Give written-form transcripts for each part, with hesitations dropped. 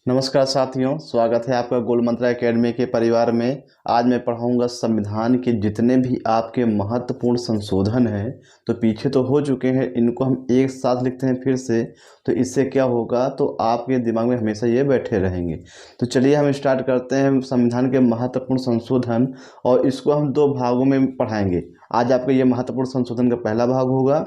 नमस्कार साथियों, स्वागत है आपका गोल मंत्रा एकेडमी के परिवार में। आज मैं पढ़ाऊंगा संविधान के जितने भी आपके महत्वपूर्ण संशोधन हैं। तो पीछे तो हो चुके हैं, इनको हम एक साथ लिखते हैं फिर से। तो इससे क्या होगा, तो आपके दिमाग में हमेशा ये बैठे रहेंगे। तो चलिए हम स्टार्ट करते हैं संविधान के महत्वपूर्ण संशोधन, और इसको हम दो भागों में पढ़ाएंगे। आज आपका ये महत्वपूर्ण संशोधन का पहला भाग होगा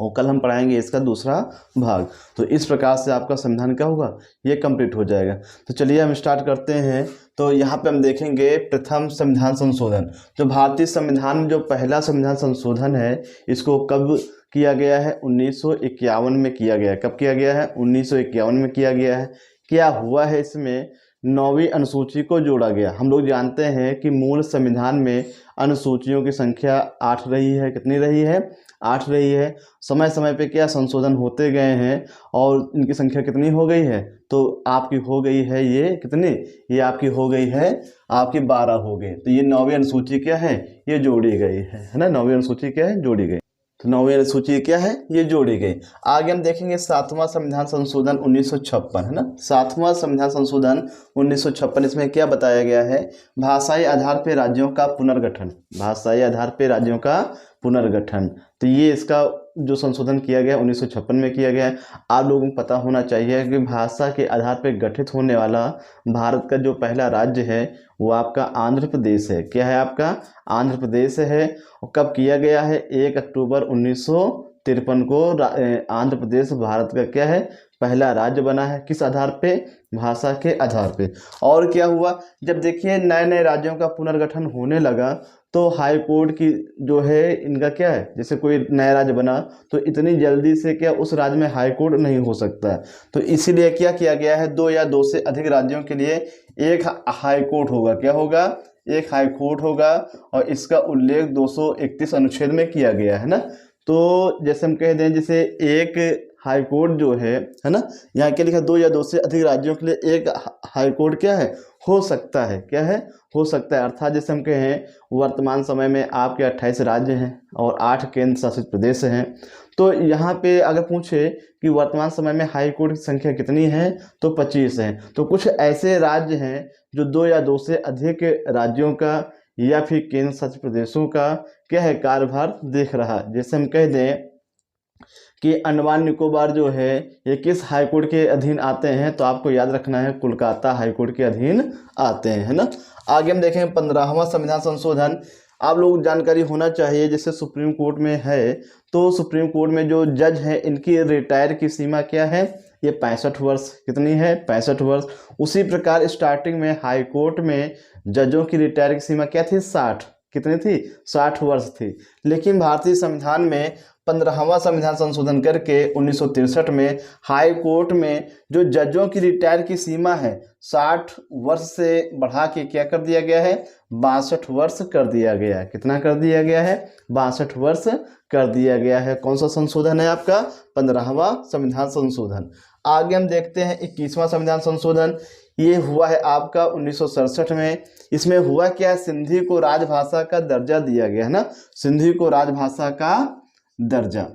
और कल हम पढ़ाएंगे इसका दूसरा भाग। तो इस प्रकार से आपका संविधान क्या होगा, ये कंप्लीट हो जाएगा। तो चलिए हम स्टार्ट करते हैं। तो यहाँ पे हम देखेंगे प्रथम संविधान संशोधन। जो भारतीय संविधान में जो पहला संविधान संशोधन है, इसको कब किया गया है? 1951 में किया गया है। कब किया गया है? 1951 में किया गया है। क्या हुआ है इसमें? 9वीं अनुसूची को जोड़ा गया। हम लोग जानते हैं कि मूल संविधान में अनुसूचियों की संख्या 8 रही है। कितनी रही है? 8 रही है। समय समय पे क्या संशोधन होते गए हैं और इनकी संख्या कितनी हो गई है? तो आपकी हो गई है ये कितनी? ये आपकी हो गई है, आपकी 12 हो गई। तो ये 9वीं अनुसूची क्या है? ये जोड़ी गई है ना। 9वीं अनुसूची क्या है? जोड़ी गई। तो 9वीं अनुसूची क्या है? ये जोड़ी गई। आगे हम देखेंगे 7वां संविधान संशोधन 1956 है ना। 7वां संविधान संशोधन 1956, इसमें क्या बताया गया है? भाषाई आधार पर राज्यों का पुनर्गठन। भाषाई आधार पर राज्यों का पुनर्गठन। तो ये इसका जो संशोधन किया गया 1956 में किया गया है। आप लोगों को पता होना चाहिए कि भाषा के आधार पर गठित होने वाला भारत का जो पहला राज्य है वो आपका आंध्र प्रदेश है। क्या है? आपका आंध्र प्रदेश है। और कब किया गया है? 1 अक्टूबर 1953 को आंध्र प्रदेश भारत का क्या है? पहला राज्य बना है। किस आधार पे? भाषा के आधार पे। और क्या हुआ, जब देखिए नए नए राज्यों का पुनर्गठन होने लगा तो हाई कोर्ट की जो है इनका क्या है, जैसे कोई नया राज्य बना तो इतनी जल्दी से क्या उस राज्य में हाई कोर्ट नहीं हो सकता है। तो इसीलिए क्या किया गया है, 2 या 2 से अधिक राज्यों के लिए एक हाई कोर्ट होगा। क्या होगा? एक हाई कोर्ट होगा। और इसका उल्लेख 231 अनुच्छेद में किया गया है ना। तो जैसे हम कह दें, जैसे एक हाई कोर्ट जो है ना, यहाँ क्या लिखा? 2 या 2 से अधिक राज्यों के लिए एक हाई कोर्ट क्या है? हो सकता है। क्या है? हो सकता है। अर्थात जैसे हम कहें वर्तमान समय में आपके 28 राज्य हैं और 8 केंद्र शासित प्रदेश हैं। तो यहाँ पे अगर पूछे कि वर्तमान समय में हाई कोर्ट की संख्या कितनी है, तो 25 है। तो कुछ ऐसे राज्य हैं जो 2 या 2 से अधिक राज्यों का या फिर केंद्र शासित प्रदेशों का क्या है, कार्यभार देख रहा है। जैसे हम कह दें कि अंडमान निकोबार जो है ये किस हाई कोर्ट के अधीन आते हैं, तो आपको याद रखना है कोलकाता हाई कोर्ट के अधीन आते हैं, है ना। आगे हम देखें 15वां संविधान संशोधन। आप लोग जानकारी होना चाहिए, जैसे सुप्रीम कोर्ट में है तो सुप्रीम कोर्ट में जो जज हैं इनकी रिटायर की सीमा क्या है? ये 65 वर्ष। कितनी है? 65 वर्ष। उसी प्रकार स्टार्टिंग में हाई कोर्ट में जजों की रिटायर की सीमा क्या थी? 60। कितनी थी? 60 वर्ष थी। लेकिन भारतीय संविधान में 15वां संविधान संशोधन करके 1963 में हाई कोर्ट में जो जजों की रिटायर की सीमा है 60 वर्ष से बढ़ा के क्या कर दिया गया है? 62 वर्ष कर दिया गया है। कितना कर दिया गया है? 62 वर्ष कर दिया गया है। कौन सा संशोधन है आपका? 15वां संविधान संशोधन। आगे हम देखते हैं 21वां संविधान संशोधन। ये हुआ है आपका 1967 में। इसमें हुआ क्या है? सिंधी को राजभाषा का दर्जा दिया गया है ना। सिंधी को राजभाषा का दर्जा।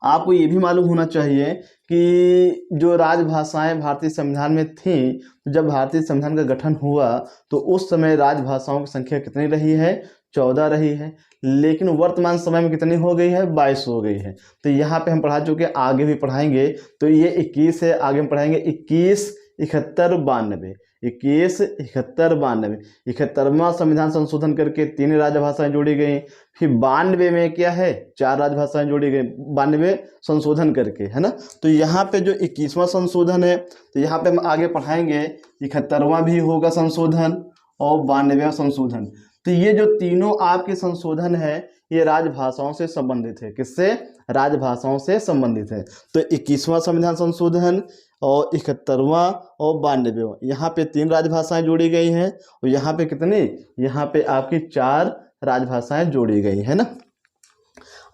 आपको ये भी मालूम होना चाहिए कि जो राजभाषाएं भारतीय संविधान में थीं, जब भारतीय संविधान का गठन हुआ तो उस समय राजभाषाओं की संख्या कितनी रही है? 14 रही है। लेकिन वर्तमान समय में कितनी हो गई है? 22 हो गई है। तो यहाँ पे हम पढ़ा चुके, आगे भी पढ़ाएंगे। तो ये 21 है, आगे हम पढ़ाएंगे 21, 71, 92। 21, 71, 92। 71वां संविधान संशोधन करके 3 राजभाषाएं जोड़ी गई। फिर 92 में क्या है? 4 राजभाषाएं जोड़ी गई। 92 संशोधन करके, है ना। तो यहाँ पे जो 21वां संशोधन है, तो यहाँ पे हम आगे पढ़ाएंगे 71वां भी होगा संशोधन और 92वां संशोधन। तो ये जो तीनों आपके संशोधन है ये राजभाषाओं से संबंधित है। किससे? राजभाषाओं से संबंधित है। तो 21वां संविधान संशोधन और 71वां और 92वां, यहाँ पे 3 राजभाषाएं जोड़ी गई हैं। और यहाँ पे कितनी? यहाँ पे आपकी 4 राजभाषाएं जोड़ी गई है ना।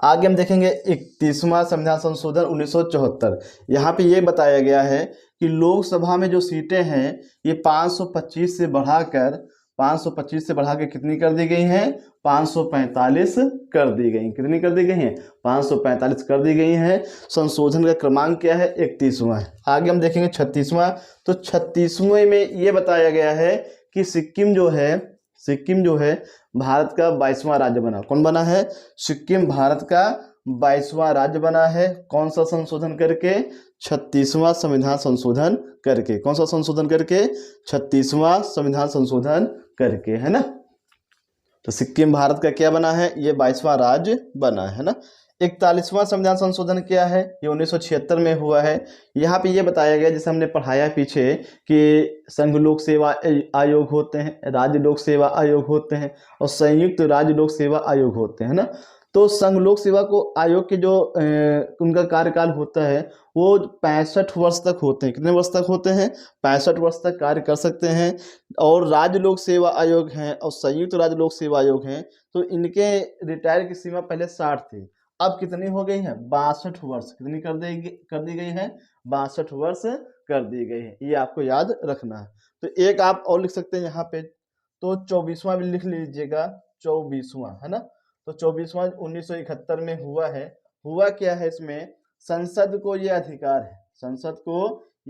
आगे हम देखेंगे 31वां संविधान संशोधन 1974। यहाँ पे ये बताया गया है कि लोकसभा में जो सीटें हैं ये 525 से बढ़ाकर 525 से बढ़ा के कितनी कर दी गई हैं? 545 कर दी गई। कितनी कर दी गई हैं? 545 कर दी गई हैं। संशोधन का क्रमांक क्या है? 31वां है। आगे हम देखेंगे 36वां। तो 36वें में ये बताया गया है कि सिक्किम जो है भारत का 22वां राज्य बना। कौन बना है? सिक्किम भारत का 22वां राज्य बना है। कौन सा संशोधन करके? 36वां संविधान संशोधन करके। कौन सा संशोधन करके? 36वां संविधान संशोधन करके, है ना। तो सिक्किम भारत का क्या बना है? ये 22वां राज्य बना है ना। 41वां संविधान संशोधन क्या है? ये 1976 में हुआ है। यहाँ पे ये बताया गया, जैसे हमने पढ़ाया पीछे, कि संघ लोक सेवा आयोग होते हैं, राज्य लोक सेवा आयोग होते हैं और संयुक्त राज्य लोक सेवा आयोग होते हैं ना। तो संघ लोक सेवा को आयोग के जो उनका कार्यकाल होता है वो 65 वर्ष तक होते हैं। कितने वर्ष तक होते हैं? 65 वर्ष तक कार्य कर सकते हैं। और राज्य लोक सेवा आयोग हैं और संयुक्त राज्य लोक सेवा आयोग हैं, तो इनके रिटायर की सीमा पहले 60 थी, अब कितनी हो गई है? 62 वर्ष। कितनी कर दी गई है? 62 वर्ष कर दी गई है। ये आपको याद रखना है। तो एक आप और लिख सकते हैं यहाँ पे, तो 24वां भी लिख लीजिएगा, 24वां, है ना। तो 24वां 1971 में हुआ है। हुआ क्या है इसमें? संसद को यह अधिकार है, संसद को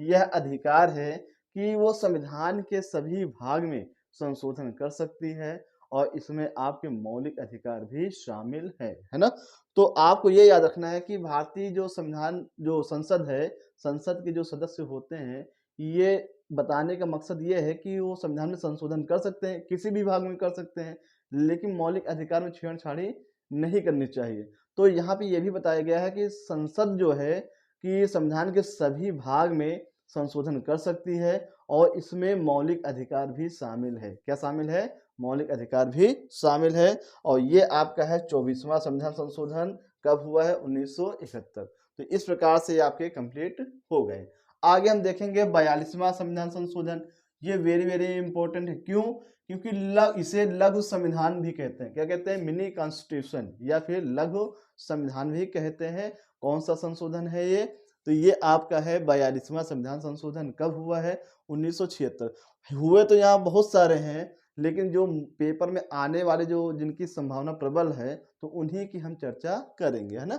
यह अधिकार है कि वो संविधान के सभी भाग में संशोधन कर सकती है और इसमें आपके मौलिक अधिकार भी शामिल है ना। तो आपको ये याद रखना है कि भारतीय जो संविधान, जो संसद है, संसद के जो सदस्य होते हैं, ये बताने का मकसद ये है कि वो संविधान में संशोधन कर सकते हैं, किसी भी भाग में कर सकते हैं, लेकिन मौलिक अधिकार में छेड़छाड़ी नहीं करनी चाहिए। तो यहाँ पे ये भी बताया गया है कि संसद जो है कि संविधान के सभी भाग में संशोधन कर सकती है और इसमें मौलिक अधिकार भी शामिल है। क्या शामिल है? मौलिक अधिकार भी शामिल है। और ये आपका है 24वां संविधान संशोधन। कब हुआ है? 1971। तो इस प्रकार से आपके कंप्लीट हो गए। आगे हम देखेंगे 42वां संविधान संशोधन। ये वेरी वेरी इंपॉर्टेंट है। क्यों? क्योंकि इसे लघु संविधान भी कहते हैं। क्या कहते हैं? मिनी कॉन्स्टिट्यूशन या फिर लघु संविधान भी कहते हैं। कौन सा संशोधन है ये? तो ये आपका है 42वां संविधान संशोधन। कब हुआ है? 1976। हुए तो यहाँ बहुत सारे हैं, लेकिन जो पेपर में आने वाले जो जिनकी संभावना प्रबल है, तो उन्हीं की हम चर्चा करेंगे, है ना।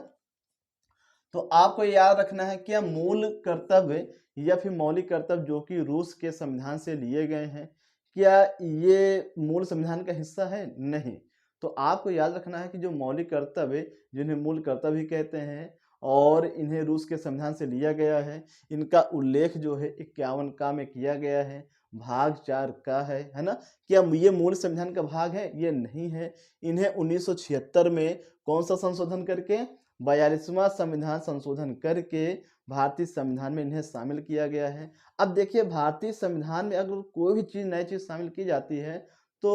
तो आपको याद रखना है क्या मूल कर्तव्य या फिर मौलिक कर्तव्य जो कि रूस के संविधान से लिए गए हैं, क्या ये मूल संविधान का हिस्सा है? नहीं। तो आपको याद रखना है कि जो मौलिक कर्तव्य, जिन्हें मूल कर्तव्य भी कहते हैं और इन्हें रूस के संविधान से लिया गया है, इनका उल्लेख जो है 51 का में किया गया है, भाग 4 का है ना। क्या ये मूल संविधान का भाग है? ये नहीं है। इन्हें 1976 में कौन सा संशोधन करके? 42वां संविधान संशोधन करके भारतीय संविधान में इन्हें शामिल किया गया है। अब देखिए, भारतीय संविधान में अगर कोई भी चीज़, नई चीज़ शामिल की जाती है तो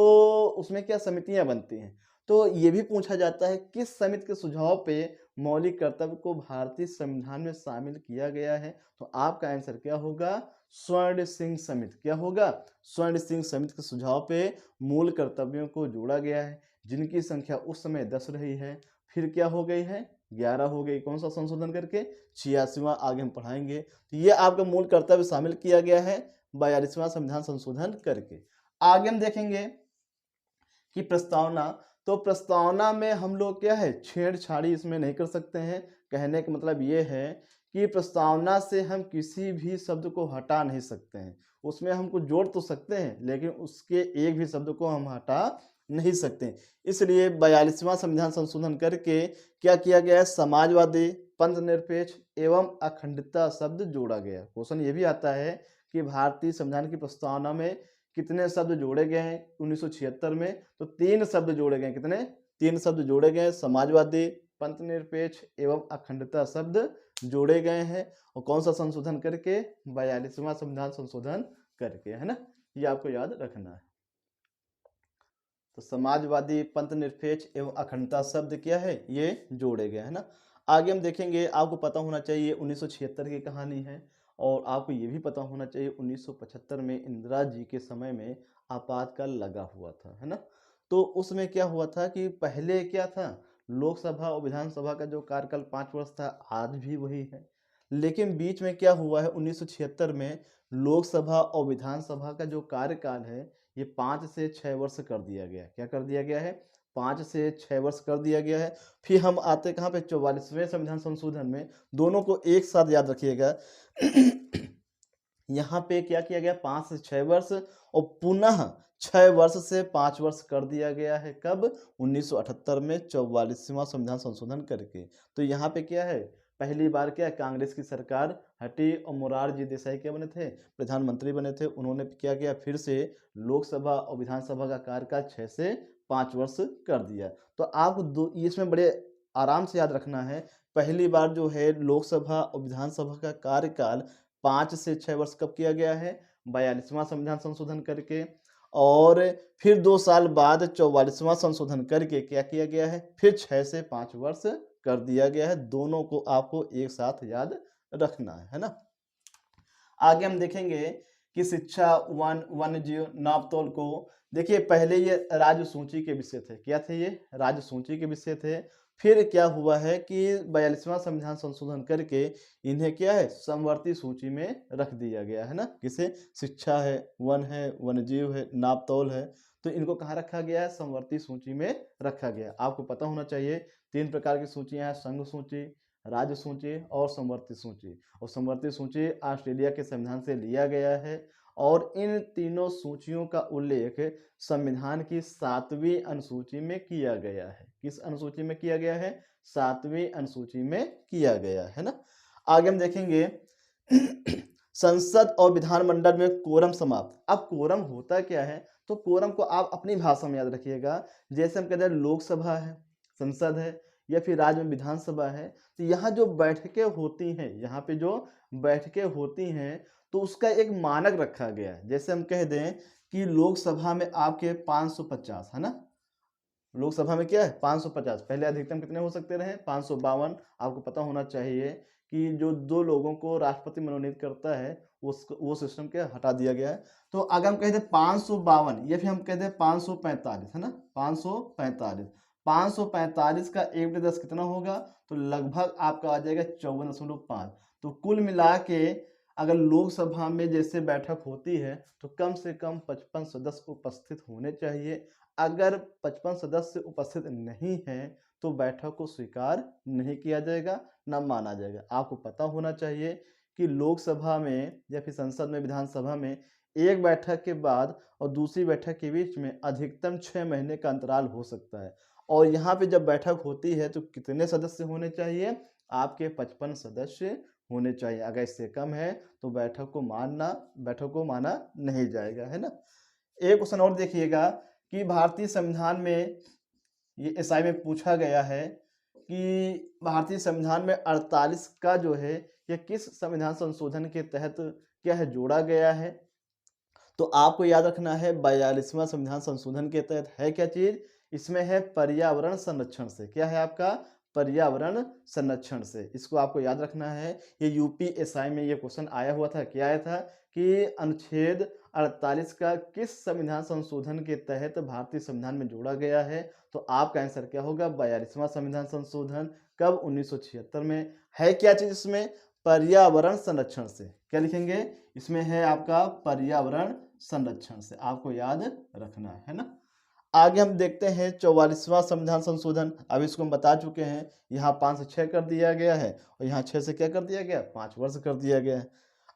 उसमें क्या समितियां बनती हैं। तो ये भी पूछा जाता है किस समिति के सुझाव पे मौलिक कर्तव्य को भारतीय संविधान में शामिल किया गया है। तो आपका आंसर क्या होगा? स्वर्ण सिंह समिति। क्या होगा? स्वर्ण सिंह समिति के सुझाव पे मूल कर्तव्यों को जोड़ा गया है, जिनकी संख्या उस समय 10 रही है, फिर क्या हो गई है? 11 हो गई। कौन सा संशोधन करके? 86वां। आगे हम पढ़ाएंगे। तो ये आपका मूल कर्तव्य शामिल किया गया है 42वां संविधान संशोधन करके। आगे हम देखेंगे कि प्रस्तावना। तो प्रस्तावना में हम लोग क्या है, छेड़छाड़ी इसमें नहीं कर सकते हैं। कहने का मतलब ये है कि प्रस्तावना से हम किसी भी शब्द को हटा नहीं सकते हैं। उसमें हम कुछ जोड़ तो सकते हैं, लेकिन उसके एक भी शब्द को हम हटा नहीं सकते। इसलिए 42वां संविधान संशोधन करके क्या किया गया है? समाजवादी, पंथ निरपेक्ष एवं अखंडता शब्द जोड़ा गया। क्वेश्चन ये भी आता है कि भारतीय संविधान की प्रस्तावना में कितने शब्द जोड़े गए हैं 1976 में? तो 3 शब्द जोड़े गए। कितने? 3 शब्द जोड़े गए। समाजवादी, पंथ निरपेक्ष एवं अखंडता शब्द जोड़े गए हैं। और कौन सा संशोधन करके? 42वां संविधान संशोधन करके, है ना। ये आपको याद रखना है। तो समाजवादी, पंथ निरपेक्ष एवं अखंडता शब्द क्या है? ये जोड़े गए, है ना। आगे हम देखेंगे। आपको पता होना चाहिए 1976 की कहानी है, और आपको ये भी पता होना चाहिए 1975 में इंदिरा जी के समय में आपातकाल लगा हुआ था, है ना। तो उसमें क्या हुआ था कि पहले क्या था, लोकसभा और विधानसभा का जो कार्यकाल 5 वर्ष था, आज भी वही है। लेकिन बीच में क्या हुआ है, 1976 में लोकसभा और विधानसभा का जो कार्यकाल है ये 5 से 6 वर्ष कर दिया गया है। क्या कर दिया गया है? 5 से 6 वर्ष कर दिया गया है। फिर हम आते कहाँ पे? 44वें संविधान संशोधन में। दोनों को एक साथ याद रखिएगा। यहाँ पे क्या किया गया? 5 से 6 वर्ष और पुनः 6 वर्ष से 5 वर्ष कर दिया गया है। कब? 1978 में 44वां संविधान संशोधन करके। तो यहाँ पे क्या है? पहली बार क्या कांग्रेस की सरकार हटी और मोरारजी देसाई क्या बने थे? प्रधानमंत्री बने थे। उन्होंने क्या किया? फिर से लोकसभा और विधानसभा का कार्यकाल 6 से 5 वर्ष कर दिया। तो आपको दो इसमें बड़े आराम से याद रखना है। पहली बार जो है लोकसभा और विधानसभा का कार्यकाल 5 से 6 वर्ष कब किया गया है? 42वां संविधान संशोधन करके। और फिर 2 साल बाद 44वां संशोधन करके क्या किया गया है? फिर 6 से 5 वर्ष कर दिया गया है। दोनों को आपको एक साथ याद रखना है ना? आगे हम देखेंगे कि शिक्षा वन्य जीव नापतोल को देखिए, पहले ये राज्य सूची के विषय थे। क्या थे ये? राज्य सूची के विषय थे। फिर क्या हुआ है कि 42वां संविधान संशोधन करके इन्हें क्या है? समवर्ती सूची में रख दिया गया है ना? किसे? शिक्षा है, वन है, वन्यजीव है, नापतोल है, तो इनको कहाँ रखा गया है? समवर्ती सूची में रखा गया। आपको पता होना चाहिए 3 प्रकार की सूचियां हैं: संघ सूची, राज्य सूची और समवर्ती सूची। और समवर्ती सूची ऑस्ट्रेलिया के संविधान से लिया गया है और इन तीनों सूचियों का उल्लेख संविधान की 7वीं अनुसूची में किया गया है। किस अनुसूची में किया गया है? 7वीं अनुसूची में किया गया है ना? आगे हम देखेंगे संसद और विधानमंडल में कोरम समाप्त। अब कोरम होता क्या है? तो कोरम को आप अपनी भाषा में याद रखिएगा। जैसे हम कहते हैं लोकसभा है, संसद है या फिर राज्य में विधानसभा है, तो यहाँ जो बैठकें होती हैं, यहाँ पे जो बैठकें होती हैं, तो उसका एक मानक रखा गया है। जैसे हम कह दें कि लोकसभा में आपके 550 है ना? लोकसभा में क्या है? 550। पहले अधिकतम कितने हो सकते रहे? 552। आपको पता होना चाहिए कि जो 2 लोगों को राष्ट्रपति मनोनीत करता है वो सिस्टम क्या हटा दिया गया है। तो अगर हम कहते हैं 552 या फिर हम कहते हैं 545 है ना? 545 545 का 1/10 कितना होगा? तो लगभग आपका आ जाएगा 54.5। तो कुल मिला के अगर लोकसभा में जैसे बैठक होती है तो कम से कम 55 सदस्य उपस्थित होने चाहिए। अगर 55 सदस्य उपस्थित नहीं हैं तो बैठक को स्वीकार नहीं किया जाएगा, न माना जाएगा। आपको पता होना चाहिए कि लोकसभा में या फिर संसद में, विधानसभा में एक बैठक के बाद और दूसरी बैठक के बीच में अधिकतम 6 महीने का अंतराल हो सकता है। और यहाँ पे जब बैठक होती है तो कितने सदस्य होने चाहिए? आपके 55 सदस्य होने चाहिए। अगर इससे कम है तो बैठक को माना नहीं जाएगा, है ना? एक क्वेश्चन और देखिएगा कि भारतीय संविधान में ये एसआई में पूछा गया है कि भारतीय संविधान में 48 का जो है ये किस संविधान संशोधन के तहत क्या है? जोड़ा गया है। तो आपको याद रखना है 42वां संविधान संशोधन के तहत है क्या चीज? इसमें है पर्यावरण संरक्षण से। क्या है आपका? पर्यावरण संरक्षण से। इसको आपको याद रखना है। ये यूपीएसआई में ये क्वेश्चन आया हुआ था। क्या आया था कि अनुच्छेद 48 का किस संविधान संशोधन के तहत भारतीय संविधान में जोड़ा गया है? तो आपका आंसर क्या होगा? 42वां संविधान संशोधन। कब? 1976 में। है क्या चीज इसमें? पर्यावरण संरक्षण से। क्या लिखेंगे? इसमें है आपका पर्यावरण संरक्षण से। आपको याद रखना है ना? आगे हम देखते हैं 44वां संविधान संशोधन। अब इसको हम बता चुके हैं। यहाँ 5 से 6 कर दिया गया है और यहाँ 6 से क्या कर दिया गया? 5 वर्ष कर दिया गया है।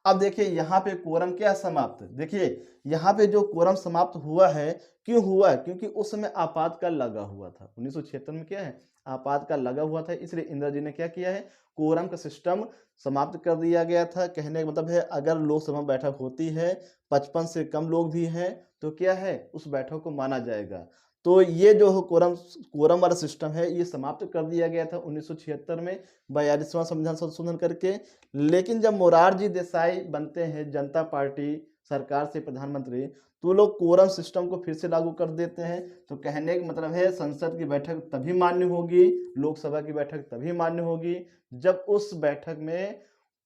अब देखिए यहाँ पे कोरम क्या समाप्त? देखिए यहाँ पे जो कोरम समाप्त हुआ है, क्यों हुआ है? क्योंकि उस समय आपातकाल लगा हुआ था। 1976 में क्या है? आपातकाल लगा हुआ था, इसलिए इंदिरा जी ने क्या किया है? कोरम का सिस्टम समाप्त कर दिया गया था। कहने का मतलब है अगर लोकसभा बैठक होती है, 55 से कम लोग भी हैं तो क्या है? उस बैठक को माना जाएगा। तो ये जो कोरम वाला सिस्टम है ये समाप्त कर दिया गया था 1976 में 42वां संविधान संशोधन करके। लेकिन जब मोरारजी देसाई बनते हैं जनता पार्टी सरकार से प्रधानमंत्री, तो लोग कोरम सिस्टम को फिर से लागू कर देते हैं। तो कहने का मतलब है संसद की बैठक तभी मान्य होगी, लोकसभा की बैठक तभी मान्य होगी जब उस बैठक में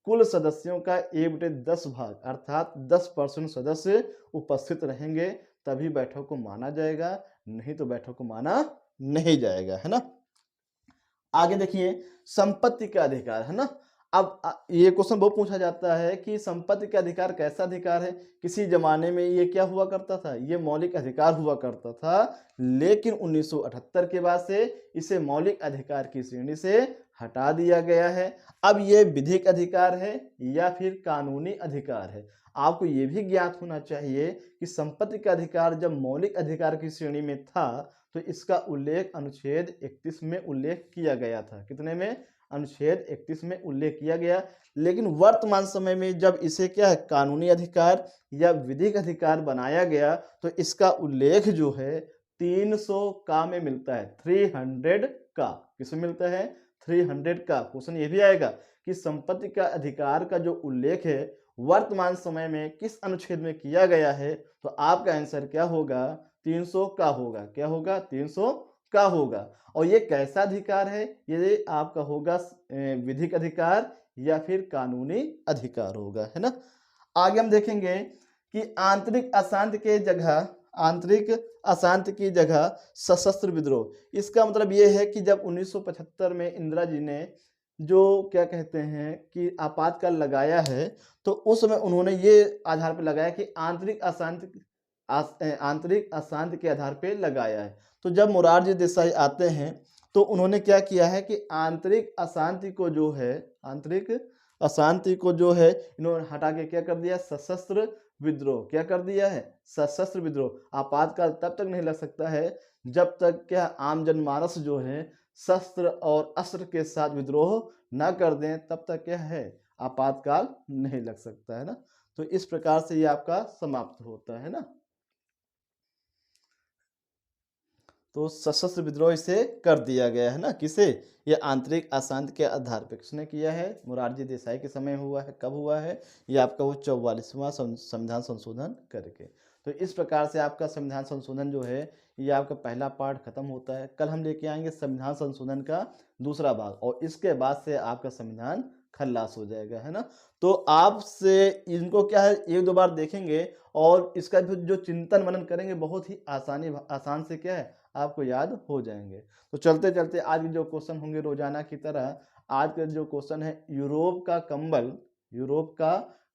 कुल सदस्यों का 1/10 भाग अर्थात 10% सदस्य उपस्थित रहेंगे, तभी बैठक को माना जाएगा, नहीं तो बैठक को माना नहीं जाएगा, है ना? आगे देखिए संपत्ति का अधिकार, है ना? ये क्वेश्चन बहुत पूछा जाता है कि संपत्ति का अधिकार कैसा अधिकार है। किसी जमाने में ये क्या हुआ करता था, ये मौलिक अधिकार हुआ करता था, लेकिन 1978 के बाद से इसे मौलिक अधिकार की श्रेणी से हटा दिया गया है। अब ये विधिक अधिकार है या फिर कानूनी अधिकार है। आपको ये भी ज्ञात होना चाहिए कि संपत्ति का अधिकार जब मौलिक अधिकार की श्रेणी में था तो इसका उल्लेख अनुच्छेद 31 में उल्लेख किया गया था। कितने में? अनुच्छेद 31 में उल्लेख किया गया। लेकिन वर्तमान समय में जब इसे क्या है, कानूनी अधिकार या विधिक अधिकार बनाया गया तो इसका उल्लेख जो है 300 का में मिलता है, 300 का। किसमें मिलता है? 300 का। क्वेश्चन ये भी आएगा कि संपत्ति का अधिकार का जो उल्लेख है वर्तमान समय में किस अनुच्छेद में किया गया है, तो आपका आंसर क्या होगा? 300 का होगा। क्या होगा? 300 का होगा। और ये कैसा अधिकार है? ये आपका होगा विधिक अधिकार या फिर कानूनी अधिकार होगा, है ना। आगे हम देखेंगे कि आंतरिक अशांति की जगह सशस्त्र विद्रोह। इसका मतलब ये है कि जब 1975 में इंदिरा जी ने जो क्या कहते हैं कि आपातकाल लगाया है, तो उस समय उन्होंने ये आधार पर लगाया कि आंतरिक अशांति के आधार पे लगाया है। तो जब मोरारजी देसाई आते हैं तो उन्होंने क्या किया है कि आंतरिक अशांति को जो है इन्होंने हटा के क्या कर दिया? सशस्त्र विद्रोह। क्या कर दिया है? सशस्त्र विद्रोह। आपातकाल तब तक नहीं लग सकता है जब तक क्या आम जनमानस जो है शस्त्र और अस्त्र के साथ विद्रोह न कर दें, तब तक क्या है? आपातकाल नहीं लग सकता, है ना। तो इस प्रकार से ये आपका समाप्त होता है ना। तो सशस्त्र विद्रोह इसे कर दिया गया है ना। किसे? ये आंतरिक अशांति के आधार पर। किसने किया है? मोरारजी देसाई के समय हुआ है। कब हुआ है? ये आपका वो 44वां संविधान संशोधन करके। तो इस प्रकार से आपका संविधान संशोधन जो है ये आपका पहला पार्ट खत्म होता है। कल हम लेके आएंगे संविधान संशोधन का दूसरा भाग, और इसके बाद से आपका संविधान खल्लास हो जाएगा, है ना। तो आपसे इनको क्या है, एक दो बार देखेंगे और इसका भी जो चिंतन मनन करेंगे बहुत ही आसान से क्या है आपको याद हो जाएंगे। तो चलते चलते आज के जो क्वेश्चन होंगे रोजाना की तरह, आज का जो क्वेश्चन है, यूरोप का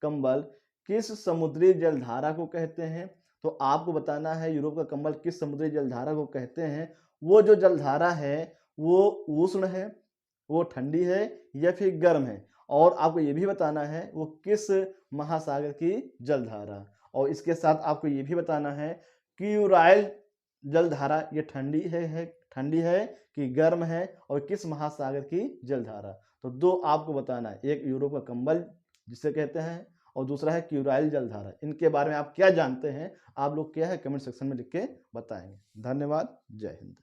कंबल किस समुद्री जलधारा को कहते हैं। तो आपको बताना है यूरोप का कंबल किस समुद्री जलधारा को कहते हैं। वो जो जलधारा है वो उष्ण है, वो ठंडी है या फिर गर्म है, और आपको ये भी बताना है वो किस महासागर की जलधारा। और इसके साथ आपको ये भी बताना है कि यूराइल जलधारा ये ठंडी है कि गर्म है, और किस महासागर की जलधारा। तो दो आपको बताना है, एक यूरोप का कंबल जिसे कहते हैं और दूसरा है क्यूराइल जलधारा। इनके बारे में आप क्या जानते हैं, आप लोग क्या है कमेंट सेक्शन में लिख के बताएंगे। धन्यवाद। जय हिंद।